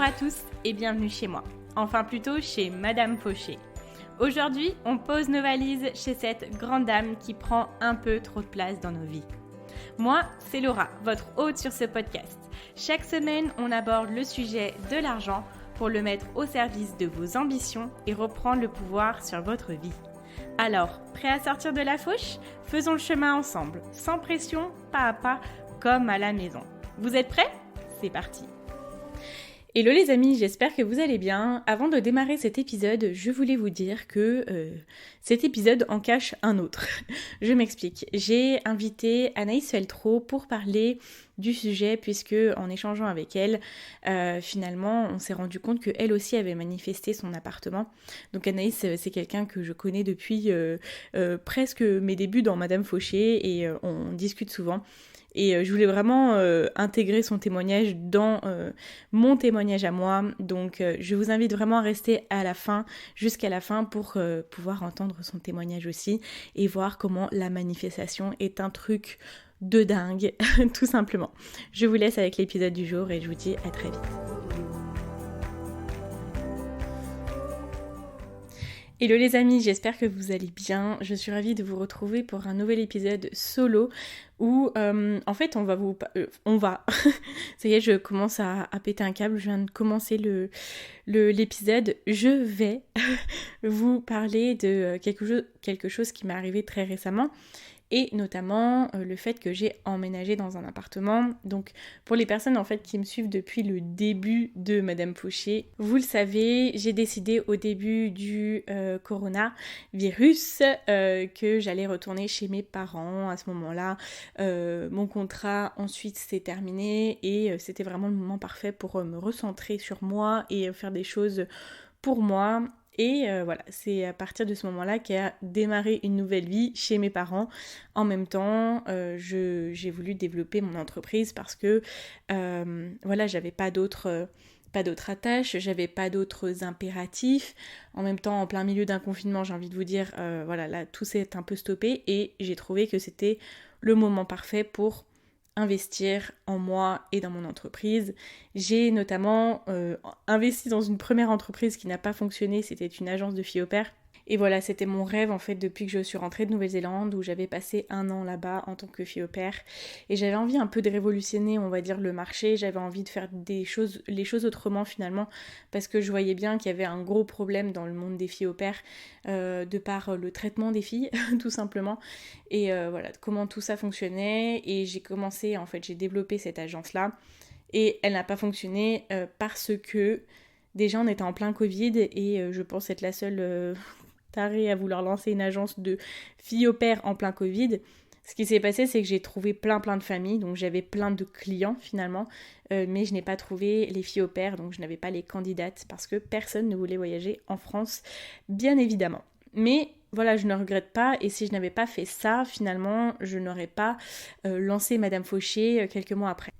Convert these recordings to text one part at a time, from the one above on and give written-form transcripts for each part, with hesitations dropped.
Bonjour à tous et bienvenue chez moi. Enfin plutôt chez Madame Fauché. Aujourd'hui, on pose nos valises chez cette grande dame qui prend un peu trop de place dans nos vies. Moi, c'est Laura, votre hôte sur ce podcast. Chaque semaine, on aborde le sujet de l'argent pour le mettre au service de vos ambitions et reprendre le pouvoir sur votre vie. Alors, prêt à sortir de la fauche ? Faisons le chemin ensemble, sans pression, pas à pas, comme à la maison. Vous êtes prêts ? C'est parti. Hello les amis, j'espère que vous allez bien. Avant de démarrer cet épisode, je voulais vous dire que cet épisode en cache un autre. Je m'explique. J'ai invité Anaïs Feltro pour parler du sujet puisque en échangeant avec elle, finalement, on s'est rendu compte qu'elle aussi avait manifesté son appartement. Donc Anaïs, c'est quelqu'un que je connais depuis presque mes débuts dans Madame Fauché et on discute souvent. Et je voulais vraiment intégrer son témoignage dans mon témoignage à moi. Donc je vous invite vraiment à rester à la fin, jusqu'à la fin, pour pouvoir entendre son témoignage aussi et voir comment la manifestation est un truc de dingue, tout simplement. Je vous laisse avec l'épisode du jour et je vous dis à très vite. Hello les amis, j'espère que vous allez bien. Je suis ravie de vous retrouver pour un nouvel épisode solo où en fait on va ça y est, je commence à péter un câble, je viens de commencer l'épisode. Je vais vous parler de quelque chose qui m'est arrivé très récemment. Et notamment le fait que j'ai emménagé dans un appartement. Donc pour les personnes en fait qui me suivent depuis le début de Madame Fauché, vous le savez, j'ai décidé au début du coronavirus que j'allais retourner chez mes parents à ce moment-là. Mon contrat ensuite s'est terminé et c'était vraiment le moment parfait pour me recentrer sur moi et faire des choses pour moi. Et voilà, c'est à partir de ce moment-là qu'a démarré une nouvelle vie chez mes parents. En même temps, j'ai voulu développer mon entreprise parce que voilà, j'avais pas d'autres attaches, j'avais pas d'autres impératifs. En même temps, en plein milieu d'un confinement, j'ai envie de vous dire, voilà, là, tout s'est un peu stoppé et j'ai trouvé que c'était le moment parfait pour investir en moi et dans mon entreprise. J'ai notamment investi dans une première entreprise qui n'a pas fonctionné, c'était une agence de filles au pair. Et voilà, c'était mon rêve en fait depuis que je suis rentrée de Nouvelle-Zélande où j'avais passé 1 an là-bas en tant que fille au pair. Et j'avais envie un peu de révolutionner, on va dire, le marché. J'avais envie de faire les choses autrement finalement parce que je voyais bien qu'il y avait un gros problème dans le monde des filles au pair de par le traitement des filles tout simplement. Et voilà, comment tout ça fonctionnait. Et j'ai développé cette agence-là. Et elle n'a pas fonctionné parce que déjà on était en plein Covid et je pense être la seule tarée à vouloir lancer une agence de filles au pair en plein Covid. Ce qui s'est passé, c'est que j'ai trouvé plein de familles, donc j'avais plein de clients finalement, mais je n'ai pas trouvé les filles au pair, donc je n'avais pas les candidates parce que personne ne voulait voyager en France, bien évidemment. Mais voilà, je ne regrette pas, et si je n'avais pas fait ça, finalement, je n'aurais pas lancé Madame Fauché quelques mois après.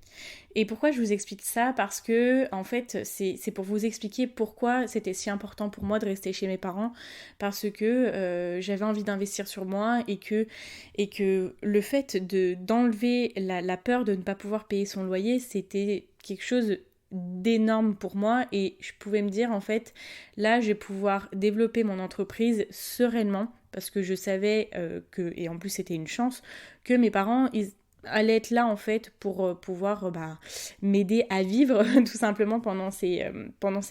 Et pourquoi je vous explique ça ? Parce que, en fait, c'est pour vous expliquer pourquoi c'était si important pour moi de rester chez mes parents, parce que j'avais envie d'investir sur moi et que le fait d'enlever la peur de ne pas pouvoir payer son loyer, c'était quelque chose d'énorme pour moi et je pouvais me dire en fait là je vais pouvoir développer mon entreprise sereinement parce que je savais et en plus c'était une chance que mes parents ils allaient être là en fait pour pouvoir m'aider à vivre tout simplement pendant ces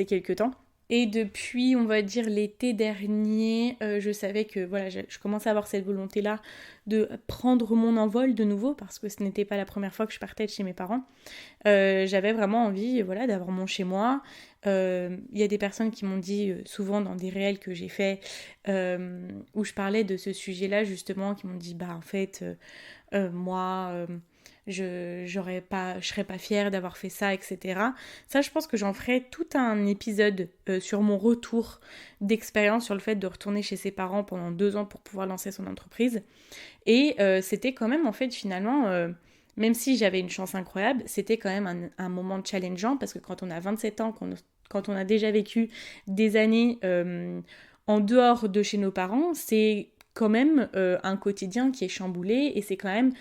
quelques temps. Et depuis, on va dire, l'été dernier, je savais que voilà, je commençais à avoir cette volonté-là de prendre mon envol de nouveau, parce que ce n'était pas la première fois que je partais de chez mes parents. J'avais vraiment envie voilà, d'avoir mon chez-moi. Il y a des personnes qui m'ont dit, souvent dans des réels que j'ai fait, où je parlais de ce sujet-là, justement, qui m'ont dit, en fait, moi... je serais pas fière d'avoir fait ça, etc. Ça, je pense que j'en ferai tout un épisode sur mon retour d'expérience sur le fait de retourner chez ses parents pendant 2 ans pour pouvoir lancer son entreprise. Et c'était quand même, en fait, finalement, même si j'avais une chance incroyable, c'était quand même un moment challengeant parce que quand on a 27 ans, quand on a déjà vécu des années en dehors de chez nos parents, c'est quand même un quotidien qui est chamboulé et c'est quand même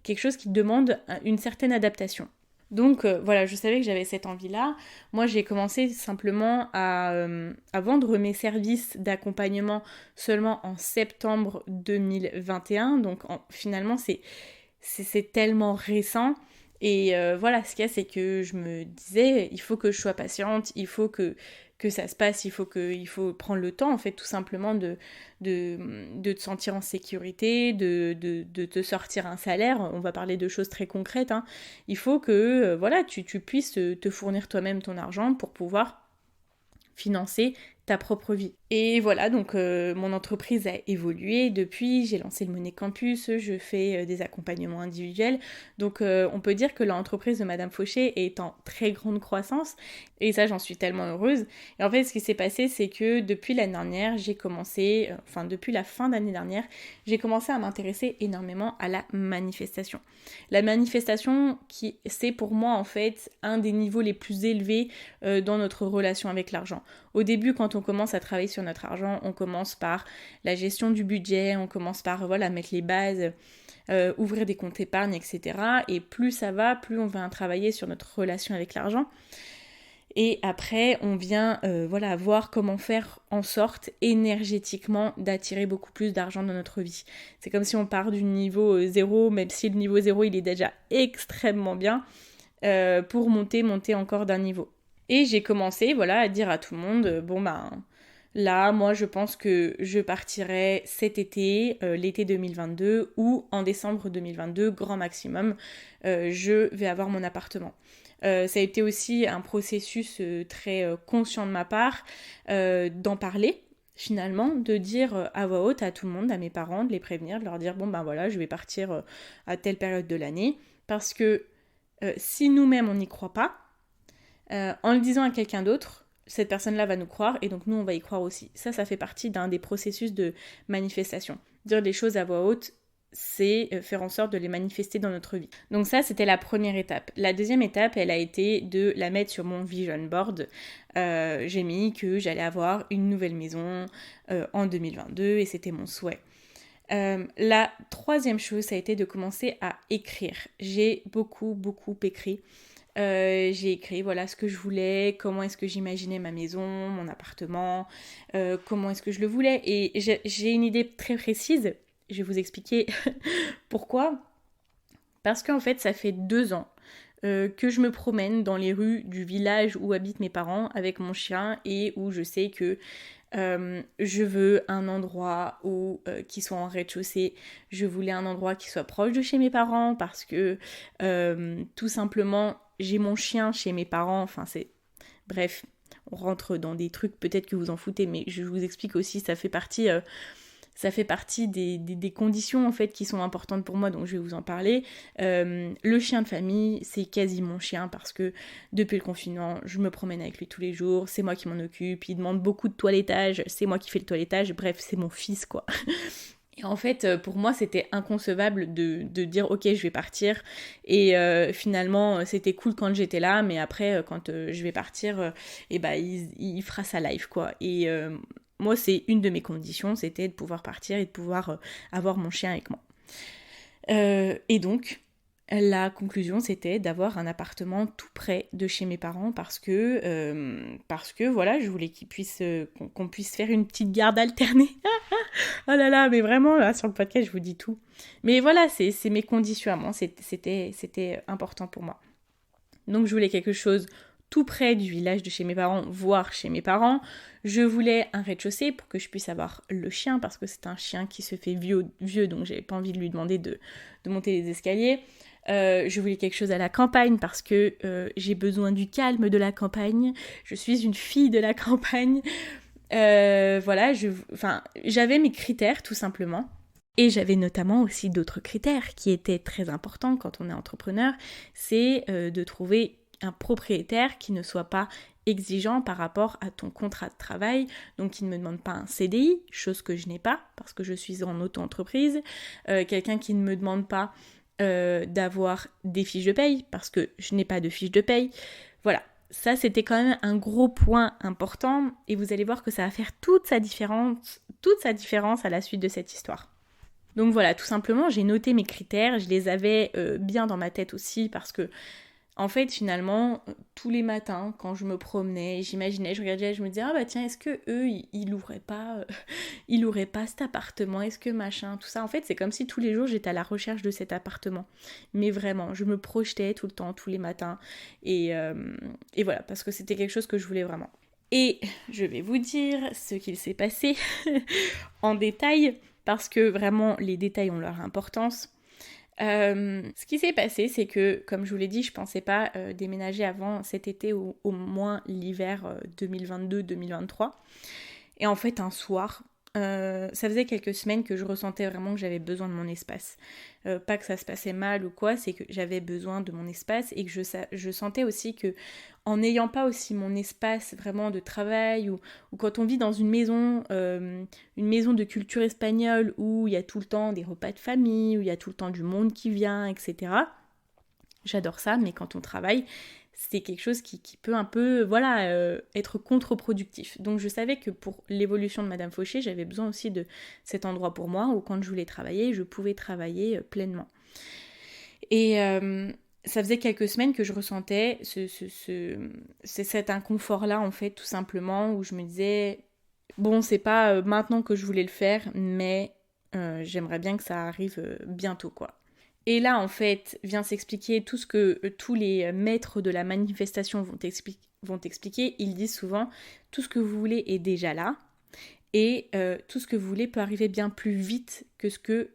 quelque chose qui demande une certaine adaptation. Donc voilà, je savais que j'avais cette envie-là. Moi, j'ai commencé simplement à vendre mes services d'accompagnement seulement en septembre 2021. Donc finalement, c'est tellement récent. Et voilà, ce qu'il y a, c'est que je me disais, il faut que je sois patiente, il faut que ça se passe, il faut prendre le temps, en fait, tout simplement de te sentir en sécurité, de te sortir un salaire. On va parler de choses très concrètes, hein. Il faut que voilà, tu puisses te fournir toi-même ton argent pour pouvoir financer ta propre vie. Et voilà, donc mon entreprise a évolué depuis, j'ai lancé le Money Campus, je fais des accompagnements individuels, donc on peut dire que l'entreprise de Madame Fauché est en très grande croissance, et ça j'en suis tellement heureuse. Et en fait ce qui s'est passé, c'est que depuis l'année dernière, depuis la fin d'année dernière, j'ai commencé à m'intéresser énormément à la manifestation. La manifestation, c'est pour moi en fait un des niveaux les plus élevés dans notre relation avec l'argent. Au début, quand on commence à travailler sur notre argent, on commence par la gestion du budget, on commence par mettre les bases, ouvrir des comptes épargne, etc. Et plus ça va, plus on va travailler sur notre relation avec l'argent. Et après, on vient voir comment faire en sorte énergétiquement d'attirer beaucoup plus d'argent dans notre vie. C'est comme si on part du niveau 0, même si le niveau 0 il est déjà extrêmement bien, pour monter encore d'un niveau. Et j'ai commencé à dire à tout le monde, là, moi je pense que je partirai cet été, l'été 2022, ou en décembre 2022, grand maximum, je vais avoir mon appartement. Ça a été aussi un processus très conscient de ma part d'en parler, finalement, de dire à voix haute à tout le monde, à mes parents, de les prévenir, de leur dire je vais partir à telle période de l'année, parce que si nous-mêmes on n'y croit pas, en le disant à quelqu'un d'autre, cette personne-là va nous croire et donc nous on va y croire aussi. Ça fait partie d'un des processus de manifestation. Dire les choses à voix haute, c'est faire en sorte de les manifester dans notre vie. Donc ça, c'était la première étape. La deuxième étape, elle a été de la mettre sur mon vision board. J'ai mis que j'allais avoir une nouvelle maison en 2022 et c'était mon souhait. La troisième chose, ça a été de commencer à écrire. J'ai beaucoup écrit. J'ai écrit ce que je voulais, comment est-ce que j'imaginais ma maison, mon appartement, comment est-ce que je le voulais. Et j'ai une idée très précise, je vais vous expliquer pourquoi. Parce qu'en fait, ça fait 2 ans que je me promène dans les rues du village où habitent mes parents avec mon chien et où je sais que je veux un endroit qui soit en rez-de-chaussée. Je voulais un endroit qui soit proche de chez mes parents parce que tout simplement j'ai mon chien chez mes parents. Bref, on rentre dans des trucs peut-être que vous en foutez, mais je vous explique aussi, ça fait partie des conditions en fait qui sont importantes pour moi, donc je vais vous en parler. Le chien de famille, c'est quasi mon chien parce que depuis le confinement, je me promène avec lui tous les jours, c'est moi qui m'en occupe, il demande beaucoup de toilettage, c'est moi qui fais le toilettage, bref, c'est mon fils quoi. Et en fait, pour moi, c'était inconcevable de dire ok, je vais partir. Et finalement, c'était cool quand j'étais là, mais après, quand je vais partir, il fera sa life quoi. Et moi, c'est une de mes conditions, c'était de pouvoir partir et de pouvoir avoir mon chien avec moi. Et donc, la conclusion, c'était d'avoir un appartement tout près de chez mes parents parce que je voulais qu'on puisse faire une petite garde alternée. Oh là là, mais vraiment, là, sur le podcast, je vous dis tout. Mais voilà, c'est mes conditions à moi, c'était important pour moi. Donc je voulais quelque chose tout près du village de chez mes parents, voire chez mes parents. Je voulais un rez-de-chaussée pour que je puisse avoir le chien, parce que c'est un chien qui se fait vieux, donc j'avais pas envie de lui demander de monter les escaliers. Je voulais quelque chose à la campagne parce que j'ai besoin du calme de la campagne. Je suis une fille de la campagne. J'avais mes critères tout simplement. Et j'avais notamment aussi d'autres critères qui étaient très importants quand on est entrepreneur, c'est de trouver un propriétaire qui ne soit pas exigeant par rapport à ton contrat de travail, donc qui ne me demande pas un CDI, chose que je n'ai pas parce que je suis en auto-entreprise, quelqu'un qui ne me demande pas d'avoir des fiches de paye parce que je n'ai pas de fiches de paye. Voilà, ça c'était quand même un gros point important et vous allez voir que ça va faire toute sa différence à la suite de cette histoire. Donc voilà, tout simplement, j'ai noté mes critères, je les avais bien dans ma tête aussi parce que En fait, finalement, tous les matins, quand je me promenais, j'imaginais, je regardais, je me disais, ah bah tiens, est-ce que eux, ils loueraient pas, ils loueraient pas cet appartement, est-ce que machin, tout ça. En fait, c'est comme si tous les jours, j'étais à la recherche de cet appartement. Mais vraiment, je me projetais tout le temps, tous les matins. Et voilà, parce que c'était quelque chose que je voulais vraiment. Et je vais vous dire ce qu'il s'est passé en détail, parce que vraiment, les détails ont leur importance. Ce qui s'est passé, c'est que, comme je vous l'ai dit, je pensais pas déménager avant cet été ou au moins l'hiver 2022-2023. Et en fait, un soir, ça faisait quelques semaines que je ressentais vraiment que j'avais besoin de mon espace. Pas que ça se passait mal ou quoi, c'est que j'avais besoin de mon espace et que je sentais aussi que, en n'ayant pas aussi mon espace vraiment de travail ou quand on vit dans une maison de culture espagnole où il y a tout le temps des repas de famille, où il y a tout le temps du monde qui vient, etc. J'adore ça, mais quand on travaille, c'est quelque chose qui peut un peu, être contre-productif. Donc je savais que pour l'évolution de Madame Fauché, j'avais besoin aussi de cet endroit pour moi, où quand je voulais travailler, je pouvais travailler pleinement. Et ça faisait quelques semaines que je ressentais cet inconfort-là, en fait, tout simplement, où je me disais, bon, c'est pas maintenant que je voulais le faire, mais j'aimerais bien que ça arrive bientôt, quoi. Et là, en fait, vient s'expliquer tout ce que tous les maîtres de la manifestation vont expliquer. Ils disent souvent, tout ce que vous voulez est déjà là, et tout ce que vous voulez peut arriver bien plus vite que ce que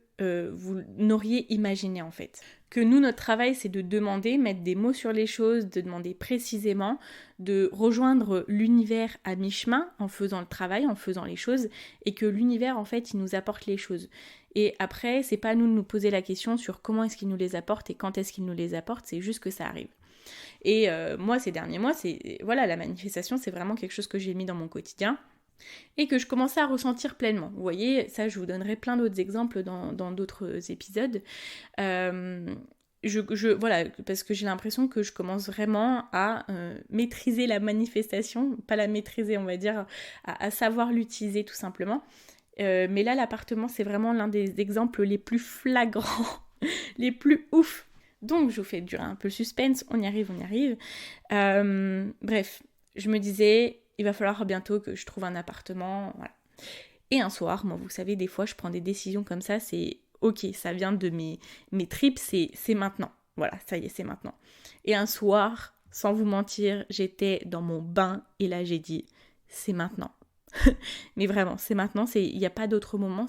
vous n'auriez imaginé, en fait. Que nous, notre travail, c'est de demander, mettre des mots sur les choses, de demander précisément, de rejoindre l'univers à mi-chemin en faisant le travail, en faisant les choses, et que l'univers, en fait, il nous apporte les choses. Et après, c'est pas à nous de nous poser la question sur comment est-ce qu'il nous les apporte et quand est-ce qu'il nous les apporte, c'est juste que ça arrive. Et moi, ces derniers mois, la manifestation, c'est vraiment quelque chose que j'ai mis dans mon quotidien et que je commençais à ressentir pleinement. Vous voyez, ça, je vous donnerai plein d'autres exemples dans d'autres épisodes. Parce que j'ai l'impression que je commence vraiment à maîtriser la manifestation, pas la maîtriser, on va dire, à savoir l'utiliser tout simplement. Mais là, l'appartement, c'est vraiment l'un des exemples les plus flagrants, les plus ouf. Donc, je vous fais durer un peu le suspense, on y arrive. Bref, je me disais, il va falloir bientôt que je trouve un appartement, voilà. Et un soir, moi, vous savez, des fois, je prends des décisions comme ça, c'est ok, ça vient de mes tripes, c'est maintenant. Voilà, ça y est, c'est maintenant. Et un soir, sans vous mentir, j'étais dans mon bain et là, j'ai dit, c'est maintenant. Mais vraiment, c'est maintenant, il n'y a pas d'autre moment,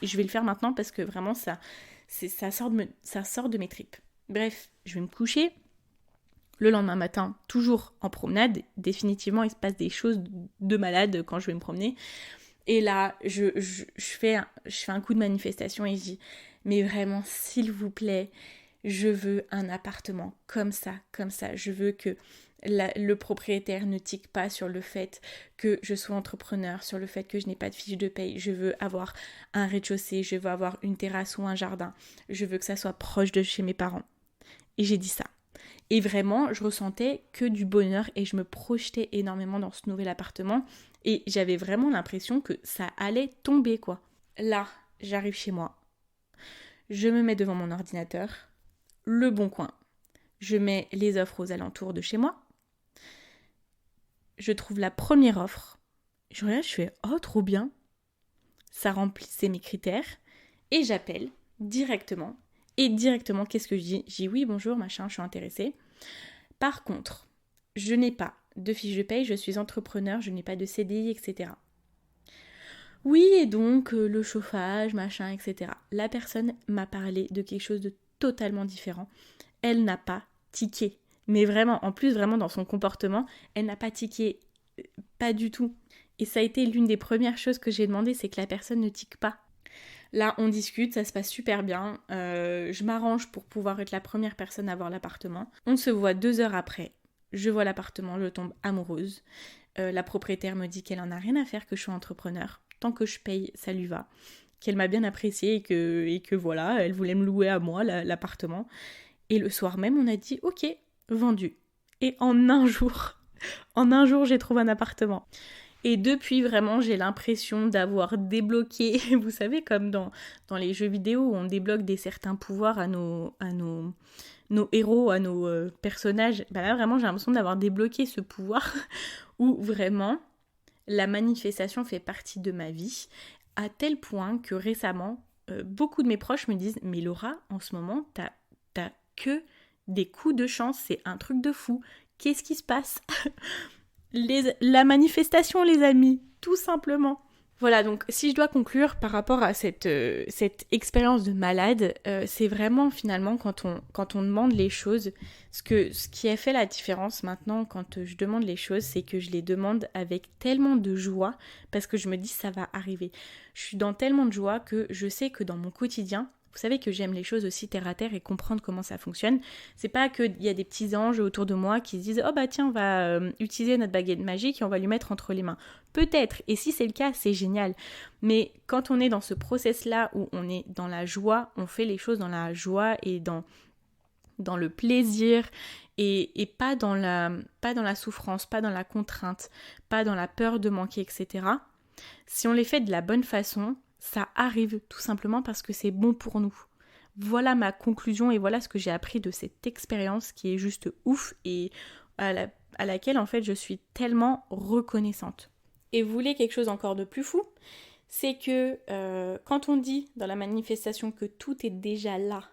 je vais le faire maintenant parce que vraiment, ça sort de mes tripes. Bref, je vais me coucher. Le lendemain matin, toujours en promenade, définitivement, il se passe des choses de malade quand je vais me promener. Et là, je fais un coup de manifestation et je dis, mais vraiment, s'il vous plaît, je veux un appartement comme ça. Je veux que le propriétaire ne tique pas sur le fait que je sois entrepreneur, sur le fait que je n'ai pas de fiche de paye. Je veux avoir un rez-de-chaussée, je veux avoir une terrasse ou un jardin. Je veux que ça soit proche de chez mes parents. Et j'ai dit ça. Et vraiment, je ressentais que du bonheur et je me projetais énormément dans ce nouvel appartement. Et j'avais vraiment l'impression que ça allait tomber, quoi. Là, j'arrive chez moi. Je me mets devant mon ordinateur. Le Bon Coin. Je mets les offres aux alentours de chez moi. Je trouve la première offre. Je regarde, je fais « Oh, trop bien !» Ça remplissait mes critères. Et j'appelle directement. Et directement, qu'est-ce que je dis ? Je dis « Oui, bonjour, machin, je suis intéressée. » Par contre, je n'ai pas de fiche de paye, je suis entrepreneur, je n'ai pas de CDI, etc. Oui, et donc, le chauffage, machin, etc. La personne m'a parlé de quelque chose de totalement différent. Elle n'a pas tiqué. Mais vraiment, en plus, vraiment dans son comportement, elle n'a pas tiqué. Pas du tout. Et ça a été l'une des premières choses que j'ai demandé, c'est que la personne ne tique pas. Là, on discute, ça se passe super bien. Je m'arrange pour pouvoir être la première personne à voir l'appartement. On se voit 2 heures après. Je vois l'appartement, je tombe amoureuse. La propriétaire me dit qu'elle en a rien à faire que je sois entrepreneur. Tant que je paye, ça lui va. Qu'elle m'a bien appréciée et que voilà, elle voulait me louer à moi l'appartement. Et le soir même, on a dit « Ok, vendu ». Et en un jour, j'ai trouvé un appartement. Et depuis, vraiment, j'ai l'impression d'avoir débloqué, vous savez, comme dans les jeux vidéo où on débloque certains pouvoirs à nos nos héros, à nos personnages, bah là vraiment j'ai l'impression d'avoir débloqué ce pouvoir où vraiment la manifestation fait partie de ma vie, à tel point que récemment, beaucoup de mes proches me disent « Mais Laura, en ce moment, t'as que des coups de chance, c'est un truc de fou. Qu'est-ce qui se passe ?» La manifestation, les amis, tout simplement. Voilà, donc si je dois conclure par rapport à cette expérience de malade, c'est vraiment finalement quand on demande les choses, ce qui a fait la différence maintenant quand je demande les choses, c'est que je les demande avec tellement de joie, parce que je me dis ça va arriver. Je suis dans tellement de joie que je sais que dans mon quotidien, vous savez que j'aime les choses aussi terre à terre et comprendre comment ça fonctionne. C'est pas qu'il y a des petits anges autour de moi qui se disent « Oh bah tiens, on va utiliser notre baguette magique et on va lui mettre entre les mains. » Peut-être, et si c'est le cas, c'est génial. Mais quand on est dans ce process-là où on est dans la joie, on fait les choses dans la joie et dans le plaisir et pas dans la souffrance, pas dans la contrainte, pas dans la peur de manquer, etc. Si on les fait de la bonne façon, ça arrive tout simplement parce que c'est bon pour nous. Voilà ma conclusion et voilà ce que j'ai appris de cette expérience qui est juste ouf et à laquelle en fait je suis tellement reconnaissante. Et vous voulez quelque chose encore de plus fou ? C'est que quand on dit dans la manifestation que tout est déjà là,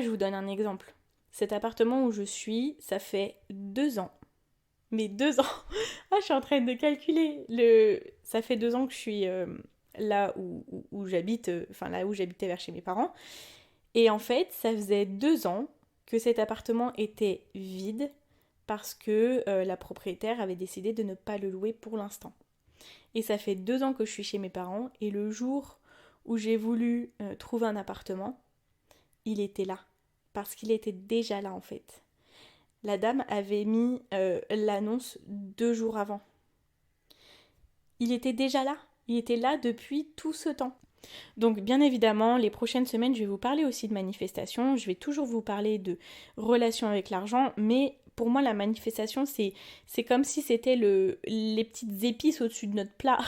je vous donne un exemple. Cet appartement où je suis, ça fait 2 ans. Mais 2 ans. Ah, je suis en train de calculer. Ça fait 2 ans que je suis là où j'habite, là où j'habitais vers chez mes parents. Et en fait, ça faisait 2 ans que cet appartement était vide parce que la propriétaire avait décidé de ne pas le louer pour l'instant. Et ça fait 2 ans que je suis chez mes parents et le jour où j'ai voulu trouver un appartement, il était là. Parce qu'il était déjà là en fait. La dame avait mis l'annonce 2 jours avant. Il était déjà là. Il était là depuis tout ce temps. Donc bien évidemment, les prochaines semaines, je vais vous parler aussi de manifestation. Je vais toujours vous parler de relations avec l'argent. Mais pour moi, la manifestation, c'est comme si c'était les petites épices au-dessus de notre plat.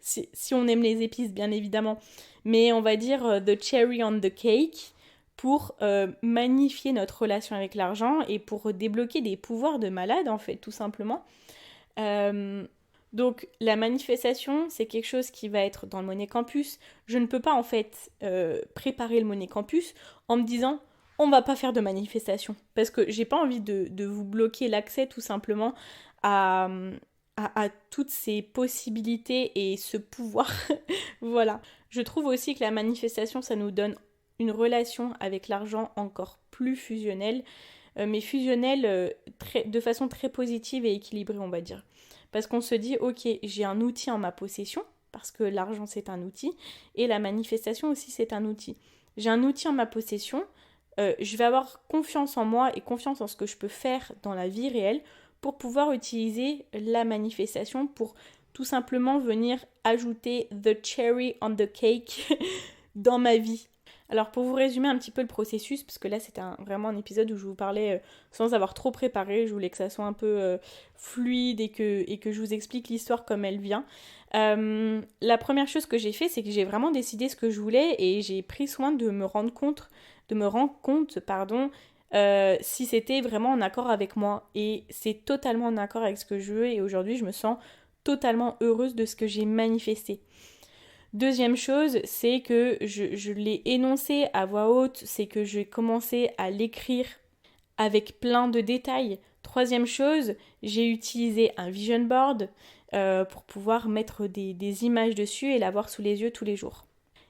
si on aime les épices, bien évidemment. Mais on va dire the cherry on the cake pour magnifier notre relation avec l'argent et pour débloquer des pouvoirs de malade, en fait, tout simplement. Donc, la manifestation, c'est quelque chose qui va être dans le Money Campus. Je ne peux pas, en fait, préparer le Money Campus en me disant « on va pas faire de manifestation ». Parce que j'ai pas envie de vous bloquer l'accès, tout simplement, à toutes ces possibilités et ce pouvoir. Voilà. Je trouve aussi que la manifestation, ça nous donne une relation avec l'argent encore plus fusionnelle, mais fusionnelle de façon très positive et équilibrée, on va dire. Parce qu'on se dit, ok, j'ai un outil en ma possession, parce que l'argent c'est un outil, et la manifestation aussi c'est un outil. J'ai un outil en ma possession, je vais avoir confiance en moi et confiance en ce que je peux faire dans la vie réelle pour pouvoir utiliser la manifestation pour tout simplement venir ajouter the cherry on the cake dans ma vie. Alors pour vous résumer un petit peu le processus, parce que là c'était vraiment un épisode où je vous parlais sans avoir trop préparé, je voulais que ça soit un peu fluide et que je vous explique l'histoire comme elle vient. La première chose que j'ai fait, c'est que j'ai vraiment décidé ce que je voulais et j'ai pris soin de me rendre compte, si c'était vraiment en accord avec moi. Et c'est totalement en accord avec ce que je veux et aujourd'hui je me sens totalement heureuse de ce que j'ai manifesté. Deuxième chose, c'est que je l'ai énoncé à voix haute, c'est que j'ai commencé à l'écrire avec plein de détails. Troisième chose, j'ai utilisé un vision board pour pouvoir mettre des images dessus et l'avoir sous les yeux tous les jours.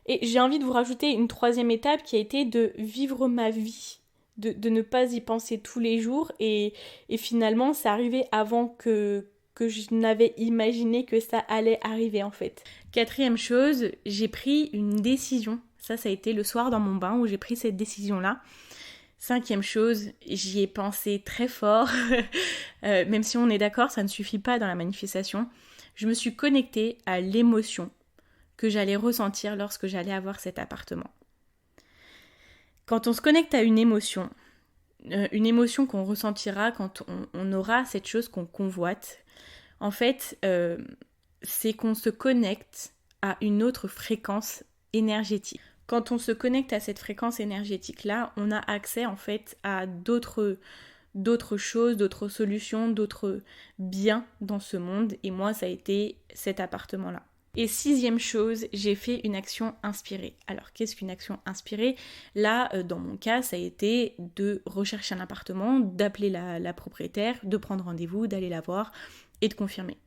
Et j'ai envie de vous rajouter une troisième étape qui a été de vivre ma vie, de ne pas y penser tous les jours et finalement c'est arrivé avant que je n'avais imaginé que ça allait arriver en fait. Quatrième chose, j'ai pris une décision. Ça a été le soir dans mon bain où j'ai pris cette décision-là. Cinquième chose, j'y ai pensé très fort. Même si on est d'accord, ça ne suffit pas dans la manifestation. Je me suis connectée à l'émotion que j'allais ressentir lorsque j'allais avoir cet appartement. Quand on se connecte à une émotion qu'on ressentira quand on aura cette chose qu'on convoite, en fait, c'est qu'on se connecte à une autre fréquence énergétique. Quand on se connecte à cette fréquence énergétique-là, on a accès en fait à d'autres choses, d'autres solutions, d'autres biens dans ce monde. Et moi, ça a été cet appartement-là. Et 6e chose, j'ai fait une action inspirée. Alors, qu'est-ce qu'une action inspirée? Là, dans mon cas, ça a été de rechercher un appartement, d'appeler la propriétaire, de prendre rendez-vous, d'aller la voir et de confirmer.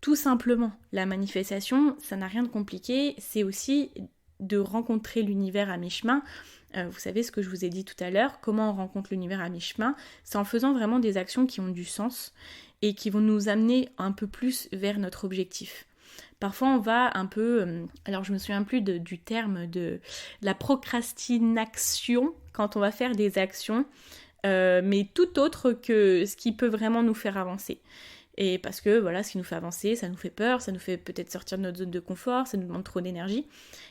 Tout simplement, la manifestation, ça n'a rien de compliqué, c'est aussi de rencontrer l'univers à mi-chemin. Vous savez ce que je vous ai dit tout à l'heure, comment on rencontre l'univers à mi-chemin, c'est en faisant vraiment des actions qui ont du sens et qui vont nous amener un peu plus vers notre objectif. Parfois on va un peu, alors je me souviens plus du terme de la procrastination quand on va faire des actions, mais tout autre que ce qui peut vraiment nous faire avancer. Et parce que voilà, ce qui nous fait avancer, ça nous fait peur, ça nous fait peut-être sortir de notre zone de confort, ça nous demande trop d'énergie.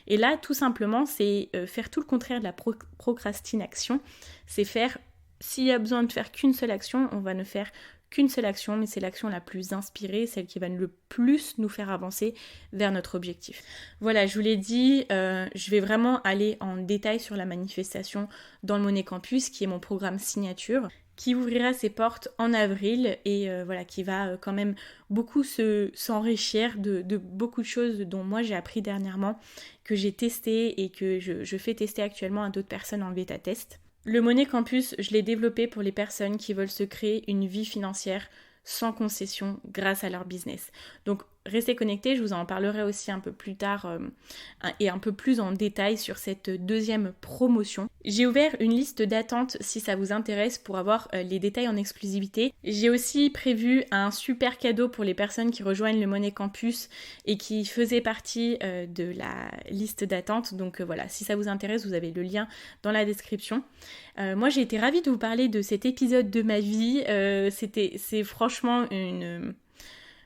Et là, tout simplement, c'est faire tout le contraire de la procrastination. C'est faire, s'il y a besoin de faire qu'une seule action, on va ne faire qu'une seule action, mais c'est l'action la plus inspirée, celle qui va le plus nous faire avancer vers notre objectif. Voilà, je vous l'ai dit, je vais vraiment aller en détail sur la manifestation dans le Money Campus, qui est mon programme signature, qui ouvrira ses portes en avril et voilà, qui va quand même beaucoup s'enrichir de beaucoup de choses dont moi j'ai appris dernièrement, que j'ai testé et que je fais tester actuellement à d'autres personnes en bêta test. Le Money Campus, je l'ai développé pour les personnes qui veulent se créer une vie financière sans concession grâce à leur business. Donc restez connectés, je vous en parlerai aussi un peu plus tard et un peu plus en détail sur cette 2e promotion. J'ai ouvert une liste d'attente si ça vous intéresse pour avoir les détails en exclusivité. J'ai aussi prévu un super cadeau pour les personnes qui rejoignent le Money Campus et qui faisaient partie de la liste d'attente. Donc voilà, si ça vous intéresse, vous avez le lien dans la description. Moi j'ai été ravie de vous parler de cet épisode de ma vie. C'est franchement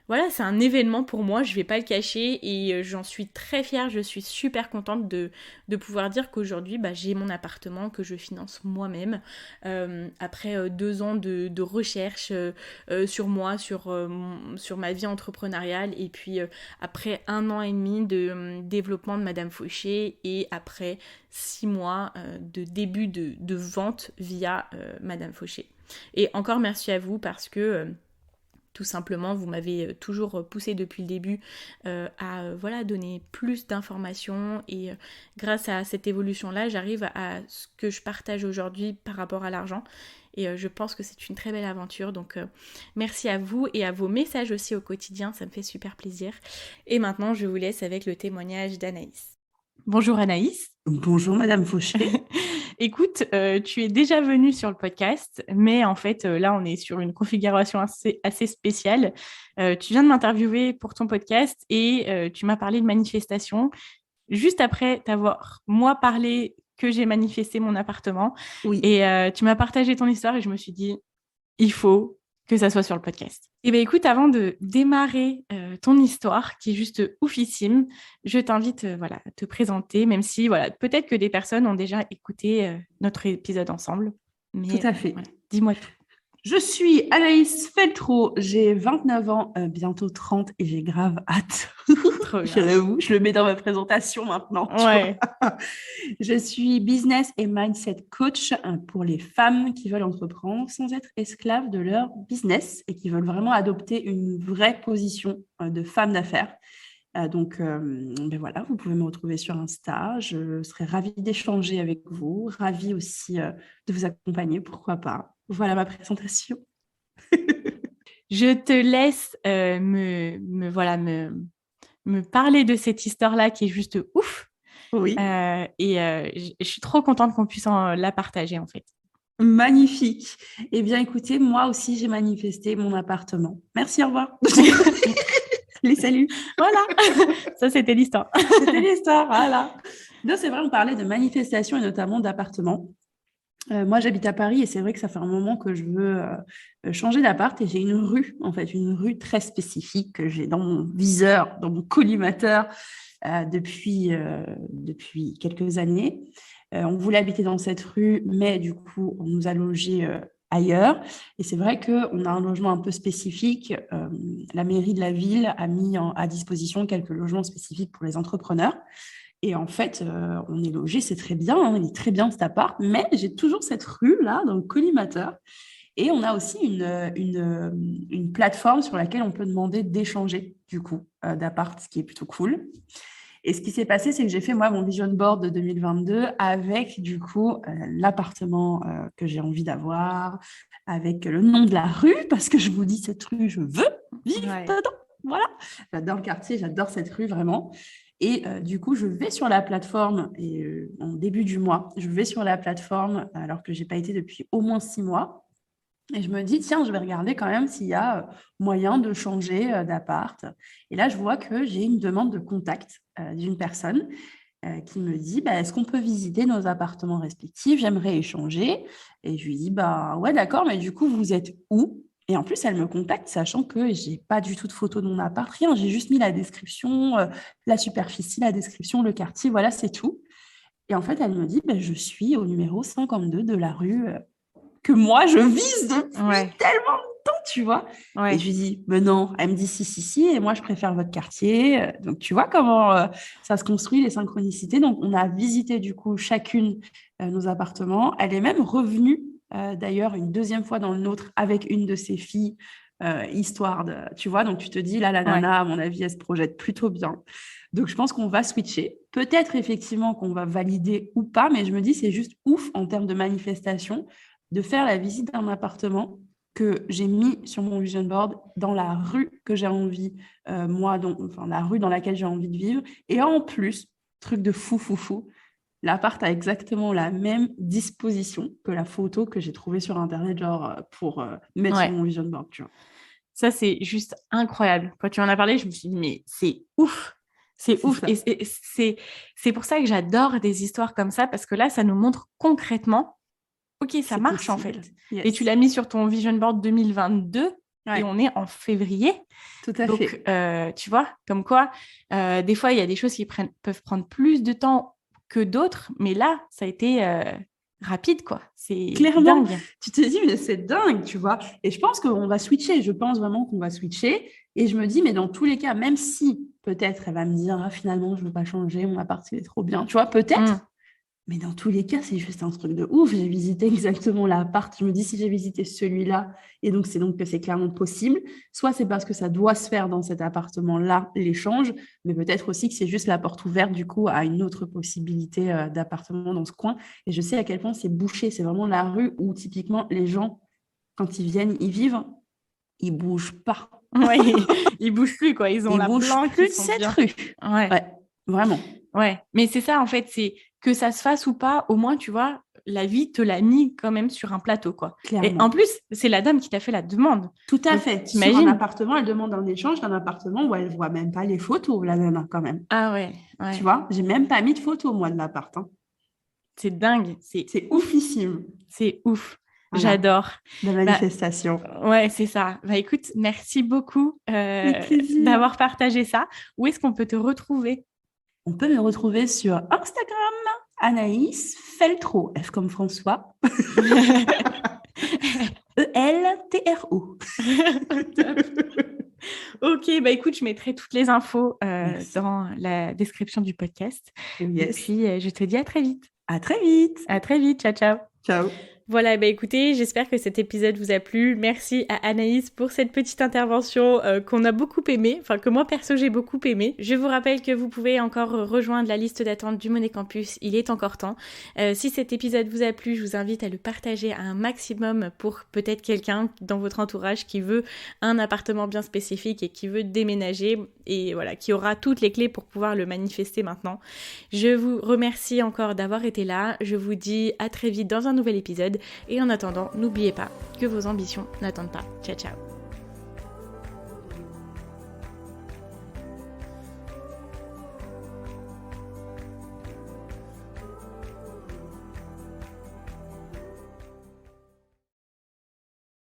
voilà, c'est un événement pour moi, je vais pas le cacher et j'en suis très fière, je suis super contente de pouvoir dire qu'aujourd'hui j'ai mon appartement que je finance moi-même après 2 ans de recherche sur moi, sur ma vie entrepreneuriale et puis après 1 an et demi de développement de Madame Fauché et après 6 mois de début de vente via Madame Fauché. Et encore merci à vous parce que tout simplement, vous m'avez toujours poussé depuis le début à donner plus d'informations et grâce à cette évolution-là, j'arrive à ce que je partage aujourd'hui par rapport à l'argent et je pense que c'est une très belle aventure. Donc merci à vous et à vos messages aussi au quotidien, ça me fait super plaisir. Et maintenant, je vous laisse avec le témoignage d'Anaïs. Bonjour Anaïs. Bonjour Madame Fauché. Écoute, tu es déjà venue sur le podcast, mais en fait, là, on est sur une configuration assez spéciale. Tu viens de m'interviewer pour ton podcast et tu m'as parlé de manifestation. Juste après t'avoir, moi, parlé que j'ai manifesté mon appartement. Oui. Et tu m'as partagé ton histoire et je me suis dit, il faut que ça soit sur le podcast. Et bien écoute, avant de démarrer ton histoire, qui est juste oufissime, je t'invite à te présenter, même si peut-être que des personnes ont déjà écouté notre épisode ensemble. Mais, tout à fait. Dis-moi tout. Je suis Anaïs Feltro, j'ai 29 ans, bientôt 30 et j'ai grave hâte. Je le mets dans ma présentation maintenant. Ouais. Je suis business et mindset coach pour les femmes qui veulent entreprendre sans être esclaves de leur business et qui veulent vraiment adopter une vraie position de femme d'affaires. Donc, voilà, vous pouvez me retrouver sur Insta. Je serai ravie d'échanger avec vous, ravie aussi de vous accompagner, pourquoi pas. Voilà ma présentation. Je te laisse me parler de cette histoire-là qui est juste ouf. Oui. Je suis trop contente qu'on puisse la partager en fait. Magnifique. Eh bien, écoutez, moi aussi, j'ai manifesté mon appartement. Merci, au revoir. Les saluts. Voilà, ça c'était l'histoire. C'était l'histoire, voilà. Donc, c'est vrai, on parlait de manifestation et notamment d'appartement. Moi, j'habite à Paris et c'est vrai que ça fait un moment que je veux changer d'appart et j'ai une rue très spécifique que j'ai dans mon viseur, dans mon collimateur depuis quelques années. On voulait habiter dans cette rue, mais du coup, on nous a logés ailleurs. Et c'est vrai qu'on a un logement un peu spécifique. La mairie de la ville a mis à disposition quelques logements spécifiques pour les entrepreneurs. Et en fait, on est logé, c'est très bien, hein, il est très bien cet appart, mais j'ai toujours cette rue-là dans le collimateur. Et on a aussi une plateforme sur laquelle on peut demander d'échanger, du coup, d'appart, ce qui est plutôt cool. Et ce qui s'est passé, c'est que j'ai fait, moi, mon vision board de 2022 avec, du coup, l'appartement que j'ai envie d'avoir, avec le nom de la rue, parce que je vous dis, cette rue, je veux vivre dedans. Voilà. J'adore le quartier, j'adore cette rue, vraiment. Et du coup, je vais sur la plateforme, et en début du mois, je vais sur la plateforme, alors que je n'ai pas été depuis au moins 6 mois. Et je me dis, tiens, je vais regarder quand même s'il y a moyen de changer d'appart. Et là, je vois que j'ai une demande de contact d'une personne qui me dit, bah, est-ce qu'on peut visiter nos appartements respectifs? J'aimerais échanger. Et je lui dis, bah ouais, d'accord, mais du coup, vous êtes où? Et en plus, elle me contacte, sachant que j'ai pas du tout de photo de mon appart, rien. J'ai juste mis la description, la superficie, la description, le quartier, voilà, c'est tout. Et en fait, elle me dit, bah, je suis au numéro 52 de la rue que moi, je vise depuis tellement de temps, tu vois. Et je lui dis, mais non. Elle me dit, si, et moi, je préfère votre quartier. Donc, tu vois comment ça se construit, les synchronicités. Donc, on a visité, du coup, chacune nos appartements. Elle est même revenue, d'ailleurs, une deuxième fois dans le nôtre avec une de ses filles, histoire de, tu vois. Donc, tu te dis, là, la nana, à mon avis, elle se projette plutôt bien. Donc, je pense qu'on va switcher. Peut-être, effectivement, qu'on va valider ou pas, mais je me dis, c'est juste ouf en termes de manifestation de faire la visite d'un appartement que j'ai mis sur mon vision board dans la rue que j'ai envie, moi, enfin, la rue dans laquelle j'ai envie de vivre. Et en plus, truc de fou, l'appart a exactement la même disposition que la photo que j'ai trouvée sur Internet, genre pour mettre sur mon vision board, tu vois. Ça, c'est juste incroyable. Quand tu en as parlé, je me suis dit, mais c'est ouf. C'est ouf. Et c'est pour ça que j'adore des histoires comme ça, parce que là, ça nous montre concrètement, ok, ça marche en fait. Yes. Et tu l'as mis sur ton vision board 2022 et on est en février. Tout à fait. Tu vois, comme quoi, des fois, il y a des choses qui peuvent prendre plus de temps que d'autres, mais là, ça a été rapide, quoi. C'est clairement dingue. Tu te dis, mais c'est dingue, tu vois. Et je pense qu'on va switcher. Je pense vraiment qu'on va switcher. Et je me dis, mais dans tous les cas, même si peut-être elle va me dire, finalement, je ne veux pas changer, mon appart, il est trop bien, tu vois, peut-être. Mais dans tous les cas, c'est juste un truc de ouf. J'ai visité exactement l'appart. Je me dis, si j'ai visité celui-là, et donc c'est que c'est clairement possible, soit c'est parce que ça doit se faire dans cet appartement-là, l'échange, mais peut-être aussi que c'est juste la porte ouverte, du coup, à une autre possibilité d'appartement dans ce coin. Et je sais à quel point c'est bouché. C'est vraiment la rue où, typiquement, les gens, quand ils viennent y vivre, ils ne bougent pas. Ouais, ils ne bougent plus, quoi. Ils ont la planque. Ils bougent plus de cette rue. Ouais, vraiment. Ouais, mais c'est ça, en fait, c'est que ça se fasse ou pas, au moins, tu vois, la vie te l'a mis quand même sur un plateau, quoi. Clairement. Et en plus, c'est la dame qui t'a fait la demande. Tout à fait. Sur un appartement, elle demande un échange d'un appartement où elle ne voit même pas les photos, la nana, quand même. Ah ouais. Tu vois, j'ai même pas mis de photos, moi, de l'appart. Hein. C'est dingue. C'est oufissime. C'est ouf. Voilà. J'adore. La manifestation. Ouais, c'est ça. Bah écoute, merci beaucoup d'avoir partagé ça. Où est-ce qu'on peut te retrouver ? On peut me retrouver sur Instagram, Anaïs Feltro, F comme François. E-L-T-R-O. Ok, bah écoute, je mettrai toutes les infos dans la description du podcast. Yes. Et puis, je te dis à très vite. À très vite. À très vite. Ciao, ciao. Ciao. Voilà, bah écoutez, j'espère que cet épisode vous a plu. Merci à Anaïs pour cette petite intervention qu'on a beaucoup aimée, enfin que moi perso j'ai beaucoup aimé. Je vous rappelle que vous pouvez encore rejoindre la liste d'attente du Money Campus, il est encore temps. Si cet épisode vous a plu, je vous invite à le partager à un maximum pour peut-être quelqu'un dans votre entourage qui veut un appartement bien spécifique et qui veut déménager et voilà, qui aura toutes les clés pour pouvoir le manifester maintenant. Je vous remercie encore d'avoir été là. Je vous dis à très vite dans un nouvel épisode. Et en attendant, n'oubliez pas que vos ambitions n'attendent pas. Ciao, ciao.